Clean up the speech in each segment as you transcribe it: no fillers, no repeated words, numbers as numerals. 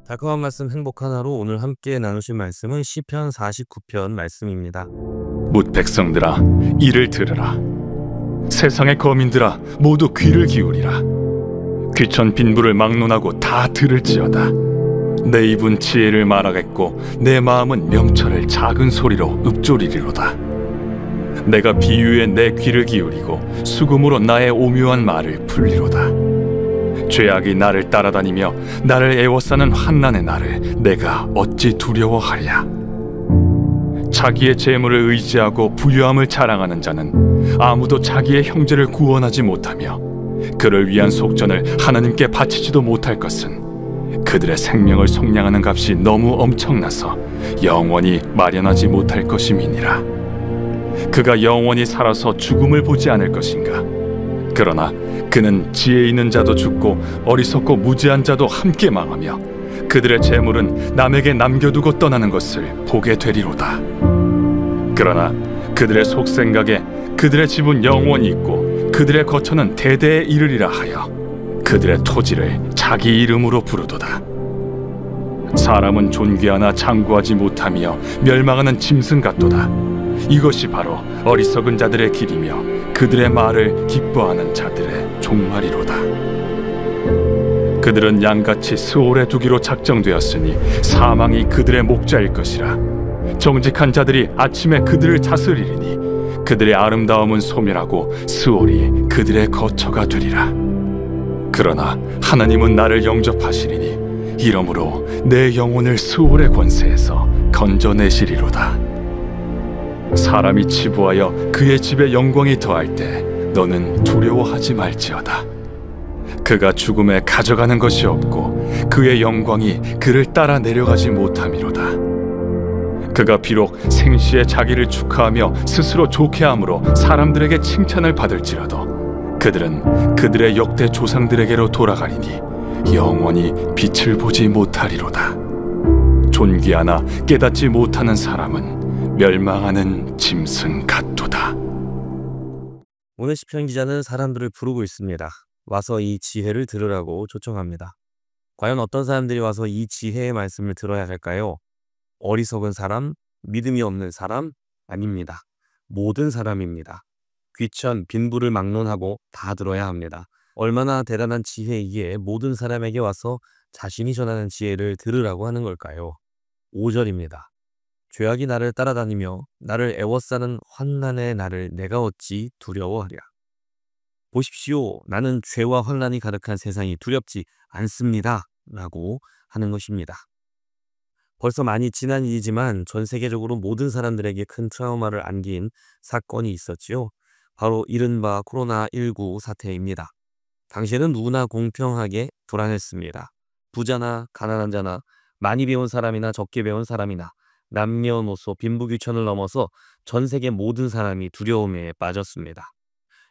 달콤한 말씀 행복한 하루 오늘 함께 나누실 말씀은 시편 49편 말씀입니다. 뭇 백성들아 이를 들으라. 세상의 거민들아 모두 귀를 기울이라. 귀천 빈부를 막론하고 다 들을지어다. 내 입은 지혜를 말하겠고 내 마음은 명철을 작은 소리로 읊조리리로다. 내가 비유에 내 귀를 기울이고 수금으로 나의 오묘한 말을 풀리로다. 죄악이 나를 따라다니며 나를 애워싸는 환난의 날을 내가 어찌 두려워하랴. 자기의 재물을 의지하고 부유함을 자랑하는 자는 아무도 자기의 형제를 구원하지 못하며 그를 위한 속전을 하나님께 바치지도 못할 것은 그들의 생명을 속량하는 값이 너무 엄청나서 영원히 마련하지 못할 것임이니라. 그가 영원히 살아서 죽음을 보지 않을 것인가. 그러나 그는 지혜 있는 자도 죽고 어리석고 무지한 자도 함께 망하며 그들의 재물은 남에게 남겨두고 떠나는 것을 보게 되리로다. 그러나 그들의 속생각에 그들의 집은 영원히 있고 그들의 거처는 대대에 이르리라 하여 그들의 토지를 자기 이름으로 부르도다. 사람은 존귀하나 장구하지 못하며 멸망하는 짐승 같도다. 이것이 바로 어리석은 자들의 길이며 그들의 말을 기뻐하는 자들의 종말이로다. 그들은 양같이 스올에 두기로 작정되었으니 사망이 그들의 목자일 것이라. 정직한 자들이 아침에 그들을 다스리리니 그들의 아름다움은 소멸하고 스올이 그들의 거처가 되리라. 그러나 하나님은 나를 영접하시리니 이러므로 내 영혼을 스올의 권세에서 건져내시리로다. 사람이 치부하여 그의 집에 영광이 더할 때 너는 두려워하지 말지어다. 그가 죽음에 가져가는 것이 없고 그의 영광이 그를 따라 내려가지 못함이로다. 그가 비록 생시에 자기를 축하하며 스스로 좋게함으로 사람들에게 칭찬을 받을지라도 그들은 그들의 역대 조상들에게로 돌아가리니 영원히 빛을 보지 못하리로다. 존귀하나 깨닫지 못하는 사람은 멸망하는 짐승 같도다. 오늘 시편 기자는 사람들을 부르고 있습니다. 와서 이 지혜를 들으라고 초청합니다. 과연 어떤 사람들이 와서 이 지혜의 말씀을 들어야 할까요? 어리석은 사람, 믿음이 없는 사람? 아닙니다. 모든 사람입니다. 귀천, 빈부를 막론하고 다 들어야 합니다. 얼마나 대단한 지혜이기에 모든 사람에게 와서 자신이 전하는 지혜를 들으라고 하는 걸까요? 5절입니다. 죄악이 나를 따라다니며 나를 애워싸는 환난의 날을 내가 어찌 두려워하랴. 보십시오. 나는 죄와 환난이 가득한 세상이 두렵지 않습니다. 라고 하는 것입니다. 벌써 많이 지난 일이지만 전 세계적으로 모든 사람들에게 큰 트라우마를 안긴 사건이 있었지요. 바로 이른바 코로나19 사태입니다. 당시에는 누구나 공평하게 불안했습니다. 부자나 가난한 자나 많이 배운 사람이나 적게 배운 사람이나 남녀노소 빈부귀천을 넘어서 전 세계 모든 사람이 두려움에 빠졌습니다.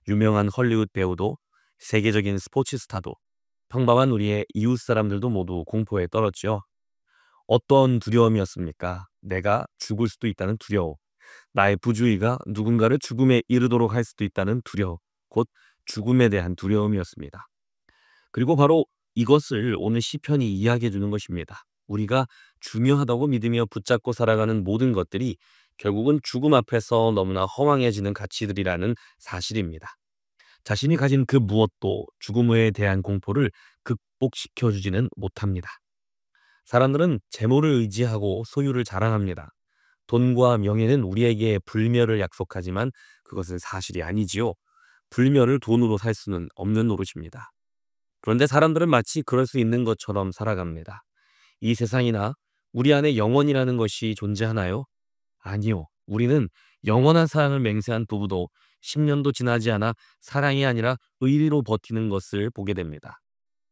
유명한 헐리우드 배우도 세계적인 스포츠 스타도 평범한 우리의 이웃 사람들도 모두 공포에 떨었죠. 어떤 두려움이었습니까? 내가 죽을 수도 있다는 두려움. 나의 부주의가 누군가를 죽음에 이르도록 할 수도 있다는 두려움. 곧 죽음에 대한 두려움이었습니다. 그리고 바로 이것을 오늘 시편이 이야기해 주는 것입니다. 우리가 중요하다고 믿으며 붙잡고 살아가는 모든 것들이 결국은 죽음 앞에서 너무나 허망해지는 가치들이라는 사실입니다. 자신이 가진 그 무엇도 죽음에 대한 공포를 극복시켜주지는 못합니다. 사람들은 재물을 의지하고 소유를 자랑합니다. 돈과 명예는 우리에게 불멸을 약속하지만 그것은 사실이 아니지요. 불멸을 돈으로 살 수는 없는 노릇입니다. 그런데 사람들은 마치 그럴 수 있는 것처럼 살아갑니다. 이 세상이나 우리 안에 영원이라는 것이 존재하나요? 아니요. 우리는 영원한 사랑을 맹세한 부부도 10년도 지나지 않아 사랑이 아니라 의리로 버티는 것을 보게 됩니다.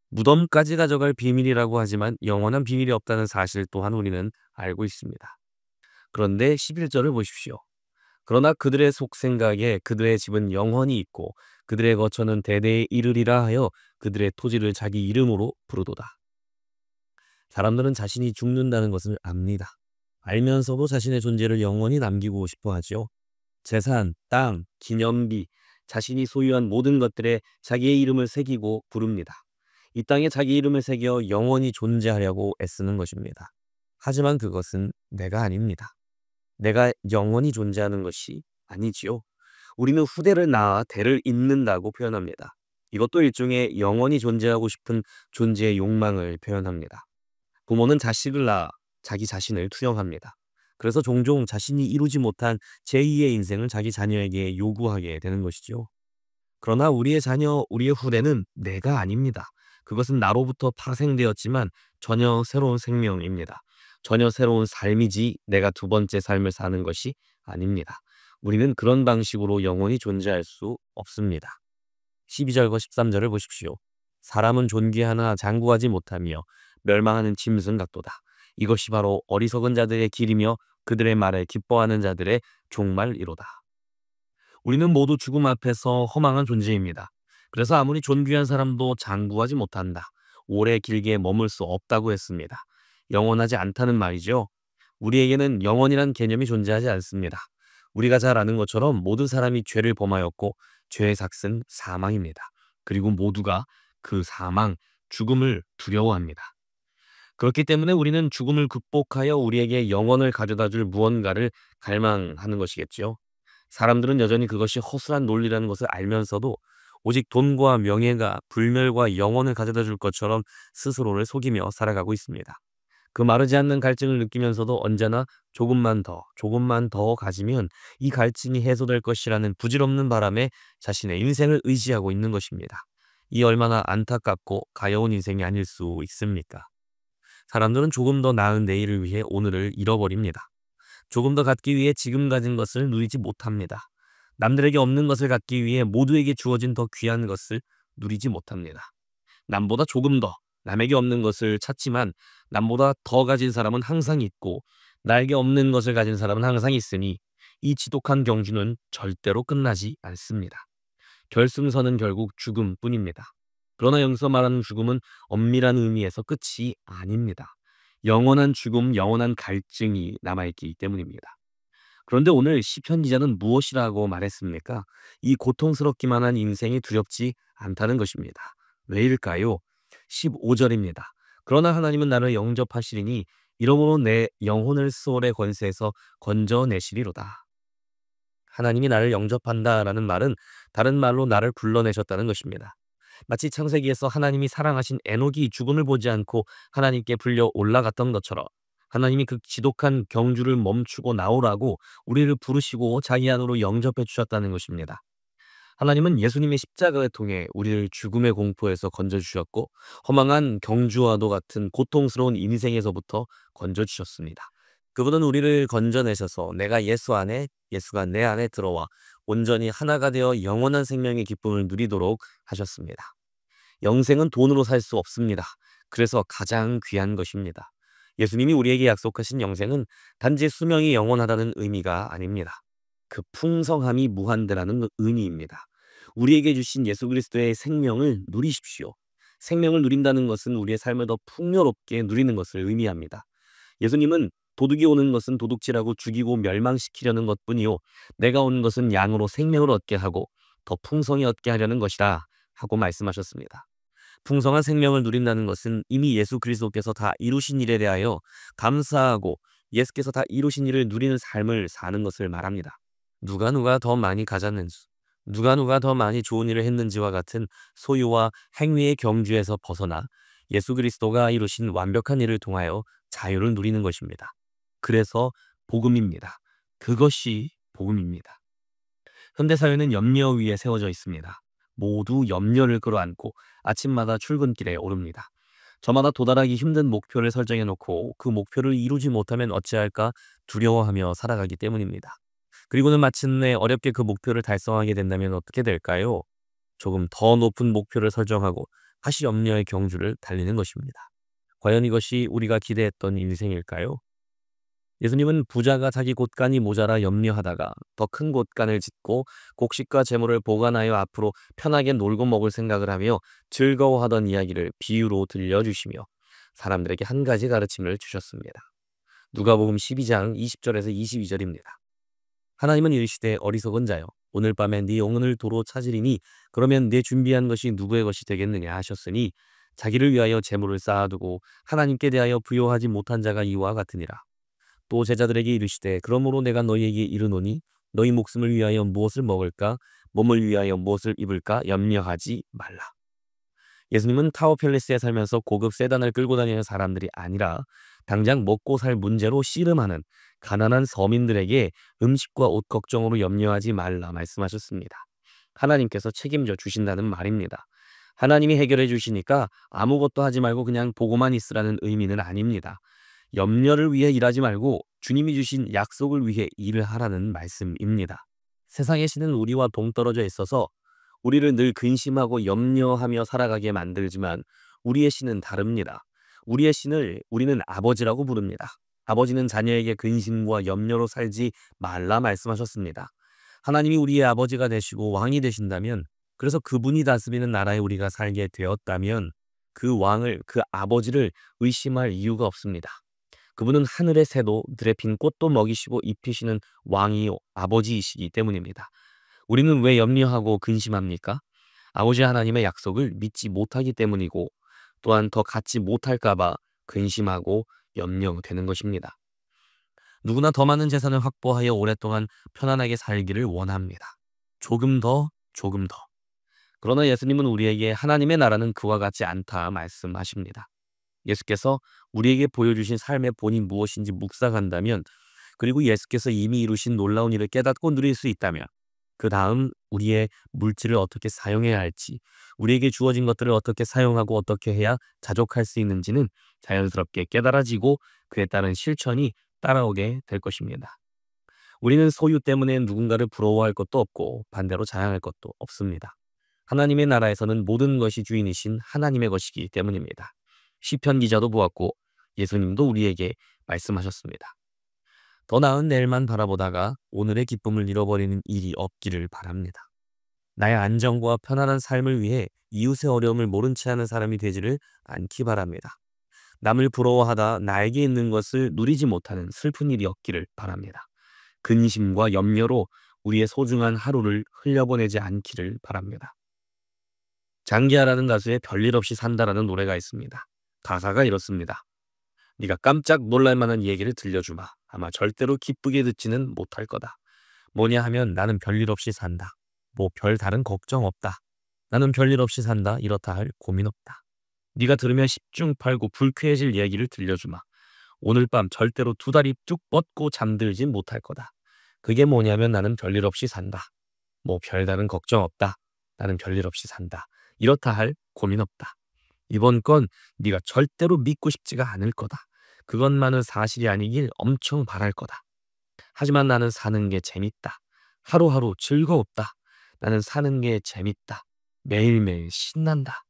무덤까지 가져갈 비밀이라고 하지만 영원한 비밀이 없다는 사실 또한 우리는 알고 있습니다. 그런데 11절을 보십시오. 그러나 그들의 속생각에 그들의 집은 영원히 있고 그들의 거처는 대대에 이르리라 하여 그들의 토지를 자기 이름으로 부르도다. 사람들은 자신이 죽는다는 것을 압니다. 알면서도 자신의 존재를 영원히 남기고 싶어 하지요. 재산, 땅, 기념비, 자신이 소유한 모든 것들에 자기의 이름을 새기고 부릅니다. 이 땅에 자기 이름을 새겨 영원히 존재하려고 애쓰는 것입니다. 하지만 그것은 내가 아닙니다. 내가 영원히 존재하는 것이 아니지요. 우리는 후대를 낳아 대를 잇는다고 표현합니다. 이것도 일종의 영원히 존재하고 싶은 존재의 욕망을 표현합니다. 부모는 자식을 낳아 자기 자신을 투영합니다. 그래서 종종 자신이 이루지 못한 제2의 인생을 자기 자녀에게 요구하게 되는 것이죠. 그러나 우리의 자녀, 우리의 후대는 내가 아닙니다. 그것은 나로부터 파생되었지만 전혀 새로운 생명입니다. 전혀 새로운 삶이지 내가 두 번째 삶을 사는 것이 아닙니다. 우리는 그런 방식으로 영원히 존재할 수 없습니다. 12절과 13절을 보십시오. 사람은 존귀하나 장구하지 못하며 멸망하는 짐승 같도다. 이것이 바로 어리석은 자들의 길이며 그들의 말에 기뻐하는 자들의 종말이로다. 우리는 모두 죽음 앞에서 허망한 존재입니다. 그래서 아무리 존귀한 사람도 장구하지 못한다. 오래 길게 머물 수 없다고 했습니다. 영원하지 않다는 말이죠. 우리에게는 영원이란 개념이 존재하지 않습니다. 우리가 잘 아는 것처럼 모든 사람이 죄를 범하였고 죄의 삭은 사망입니다. 그리고 모두가 그 사망, 죽음을 두려워합니다. 그렇기 때문에 우리는 죽음을 극복하여 우리에게 영원을 가져다 줄 무언가를 갈망하는 것이겠지요. 사람들은 여전히 그것이 허술한 논리라는 것을 알면서도 오직 돈과 명예가 불멸과 영원을 가져다 줄 것처럼 스스로를 속이며 살아가고 있습니다. 그 마르지 않는 갈증을 느끼면서도 언제나 조금만 더 가지면 이 갈증이 해소될 것이라는 부질없는 바람에 자신의 인생을 의지하고 있는 것입니다. 이 얼마나 안타깝고 가여운 인생이 아닐 수 있습니까? 사람들은 조금 더 나은 내일을 위해 오늘을 잃어버립니다. 조금 더 갖기 위해 지금 가진 것을 누리지 못합니다. 남들에게 없는 것을 갖기 위해 모두에게 주어진 더 귀한 것을 누리지 못합니다. 남보다 조금 더 남에게 없는 것을 찾지만 남보다 더 가진 사람은 항상 있고 나에게 없는 것을 가진 사람은 항상 있으니 이 지독한 경주는 절대로 끝나지 않습니다. 결승선은 결국 죽음뿐입니다. 그러나 여기서 말하는 죽음은 엄밀한 의미에서 끝이 아닙니다. 영원한 죽음, 영원한 갈증이 남아있기 때문입니다. 그런데 오늘 시편 기자는 무엇이라고 말했습니까? 이 고통스럽기만 한 인생이 두렵지 않다는 것입니다. 왜일까요? 15절입니다. 그러나 하나님은 나를 영접하시리니 이러므로 내 영혼을 수월의 권세에서 건져내시리로다. 하나님이 나를 영접한다라는 말은 다른 말로 나를 불러내셨다는 것입니다. 마치 창세기에서 하나님이 사랑하신 에녹이 죽음을 보지 않고 하나님께 불려 올라갔던 것처럼 하나님이 그 지독한 경주를 멈추고 나오라고 우리를 부르시고 자기 안으로 영접해 주셨다는 것입니다. 하나님은 예수님의 십자가를 통해 우리를 죽음의 공포에서 건져주셨고 허망한 경주와도 같은 고통스러운 인생에서부터 건져주셨습니다. 그분은 우리를 건져내셔서 내가 예수 안에, 예수가 내 안에 들어와 온전히 하나가 되어 영원한 생명의 기쁨을 누리도록 하셨습니다. 영생은 돈으로 살 수 없습니다. 그래서 가장 귀한 것입니다. 예수님이 우리에게 약속하신 영생은 단지 수명이 영원하다는 의미가 아닙니다. 그 풍성함이 무한대라는 의미입니다. 우리에게 주신 예수 그리스도의 생명을 누리십시오. 생명을 누린다는 것은 우리의 삶을 더 풍요롭게 누리는 것을 의미합니다. 예수님은 도둑이 오는 것은 도둑질하고 죽이고 멸망시키려는 것뿐이요 내가 온 것은 양으로 생명을 얻게 하고 더 풍성히 얻게 하려는 것이다 하고 말씀하셨습니다. 풍성한 생명을 누린다는 것은 이미 예수 그리스도께서 다 이루신 일에 대하여 감사하고 예수께서 다 이루신 일을 누리는 삶을 사는 것을 말합니다. 누가 더 많이 가졌는지, 누가 더 많이 좋은 일을 했는지와 같은 소유와 행위의 경주에서 벗어나 예수 그리스도가 이루신 완벽한 일을 통하여 자유를 누리는 것입니다. 그래서 복음입니다. 그것이 복음입니다. 현대사회는 염려 위에 세워져 있습니다. 모두 염려를 끌어안고 아침마다 출근길에 오릅니다. 저마다 도달하기 힘든 목표를 설정해놓고 그 목표를 이루지 못하면 어찌할까 두려워하며 살아가기 때문입니다. 그리고는 마침내 어렵게 그 목표를 달성하게 된다면 어떻게 될까요? 조금 더 높은 목표를 설정하고 다시 염려의 경주를 달리는 것입니다. 과연 이것이 우리가 기대했던 인생일까요? 예수님은 부자가 자기 곳간이 모자라 염려하다가 더 큰 곳간을 짓고 곡식과 재물을 보관하여 앞으로 편하게 놀고 먹을 생각을 하며 즐거워하던 이야기를 비유로 들려주시며 사람들에게 한 가지 가르침을 주셨습니다. 누가복음 12장 20절에서 22절입니다. 하나님은 이르시되 어리석은 자여 오늘 밤에 네 영혼을 도로 찾으리니 그러면 네 준비한 것이 누구의 것이 되겠느냐 하셨으니 자기를 위하여 재물을 쌓아두고 하나님께 대하여 부요하지 못한 자가 이와 같으니라. 또 제자들에게 이르시되 그러므로 내가 너희에게 이르노니 너희 목숨을 위하여 무엇을 먹을까 몸을 위하여 무엇을 입을까 염려하지 말라. 예수님은 타워 팰리스에 살면서 고급 세단을 끌고 다니는 사람들이 아니라 당장 먹고 살 문제로 씨름하는 가난한 서민들에게 음식과 옷 걱정으로 염려하지 말라 말씀하셨습니다. 하나님께서 책임져 주신다는 말입니다. 하나님이 해결해 주시니까 아무것도 하지 말고 그냥 보고만 있으라는 의미는 아닙니다. 염려를 위해 일하지 말고 주님이 주신 약속을 위해 일을 하라는 말씀입니다. 세상의 신은 우리와 동떨어져 있어서 우리를 늘 근심하고 염려하며 살아가게 만들지만 우리의 신은 다릅니다. 우리의 신을 우리는 아버지라고 부릅니다. 아버지는 자녀에게 근심과 염려로 살지 말라 말씀하셨습니다. 하나님이 우리의 아버지가 되시고 왕이 되신다면, 그래서 그분이 다스리는 나라에 우리가 살게 되었다면 그 왕을, 그 아버지를 의심할 이유가 없습니다. 그분은 하늘의 새도 들에 핀 꽃도 먹이시고 입히시는 왕이요 아버지이시기 때문입니다. 우리는 왜 염려하고 근심합니까? 아버지 하나님의 약속을 믿지 못하기 때문이고 또한 더 갖지 못할까 봐 근심하고 염려되는 것입니다. 누구나 더 많은 재산을 확보하여 오랫동안 편안하게 살기를 원합니다. 조금 더, 조금 더. 그러나 예수님은 우리에게 하나님의 나라는 그와 같지 않다 말씀하십니다. 예수께서 우리에게 보여주신 삶의 본이 무엇인지 묵상한다면, 그리고 예수께서 이미 이루신 놀라운 일을 깨닫고 누릴 수 있다면, 그 다음 우리의 물질을 어떻게 사용해야 할지, 우리에게 주어진 것들을 어떻게 사용하고 어떻게 해야 자족할 수 있는지는 자연스럽게 깨달아지고 그에 따른 실천이 따라오게 될 것입니다. 우리는 소유 때문에 누군가를 부러워할 것도 없고 반대로 자랑할 것도 없습니다. 하나님의 나라에서는 모든 것이 주인이신 하나님의 것이기 때문입니다. 시편 기자도 보았고 예수님도 우리에게 말씀하셨습니다. 더 나은 내일만 바라보다가 오늘의 기쁨을 잃어버리는 일이 없기를 바랍니다. 나의 안정과 편안한 삶을 위해 이웃의 어려움을 모른 채 하는 사람이 되지를 않기 바랍니다. 남을 부러워하다 나에게 있는 것을 누리지 못하는 슬픈 일이 없기를 바랍니다. 근심과 염려로 우리의 소중한 하루를 흘려보내지 않기를 바랍니다. 장기하라는 가수의 별일 없이 산다라는 노래가 있습니다. 가사가 이렇습니다. 네가 깜짝 놀랄 만한 얘기를 들려주마. 아마 절대로 기쁘게 듣지는 못할 거다. 뭐냐 하면 나는 별일 없이 산다. 뭐 별 다른 걱정 없다. 나는 별일 없이 산다. 이렇다 할 고민 없다. 네가 들으면 십중팔구 불쾌해질 얘기를 들려주마. 오늘 밤 절대로 두 다리 쭉 뻗고 잠들진 못할 거다. 그게 뭐냐면 나는 별일 없이 산다. 뭐 별다른 걱정 없다. 나는 별일 없이 산다. 이렇다 할 고민 없다. 이번 건 네가 절대로 믿고 싶지가 않을 거다. 그것만은 사실이 아니길 엄청 바랄 거다. 하지만 나는 사는 게 재밌다. 하루하루 즐거웠다. 나는 사는 게 재밌다. 매일매일 신난다.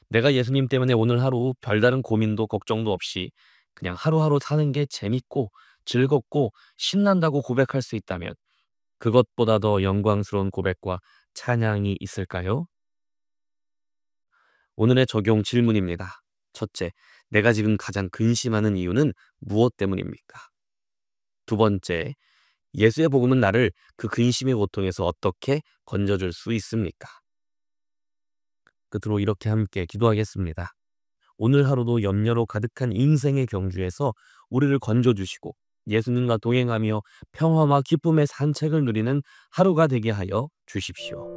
내가 예수님 때문에 오늘 하루 별다른 고민도 걱정도 없이 그냥 하루하루 사는 게 재밌고 즐겁고 신난다고 고백할 수 있다면 그것보다 더 영광스러운 고백과 찬양이 있을까요? 오늘의 적용 질문입니다. 첫째, 내가 지금 가장 근심하는 이유는 무엇 때문입니까? 두 번째, 예수의 복음은 나를 그 근심의 고통에서 어떻게 건져줄 수 있습니까? 끝으로 이렇게 함께 기도하겠습니다. 오늘 하루도 염려로 가득한 인생의 경주에서 우리를 건져주시고 예수님과 동행하며 평화와 기쁨의 산책을 누리는 하루가 되게 하여 주십시오.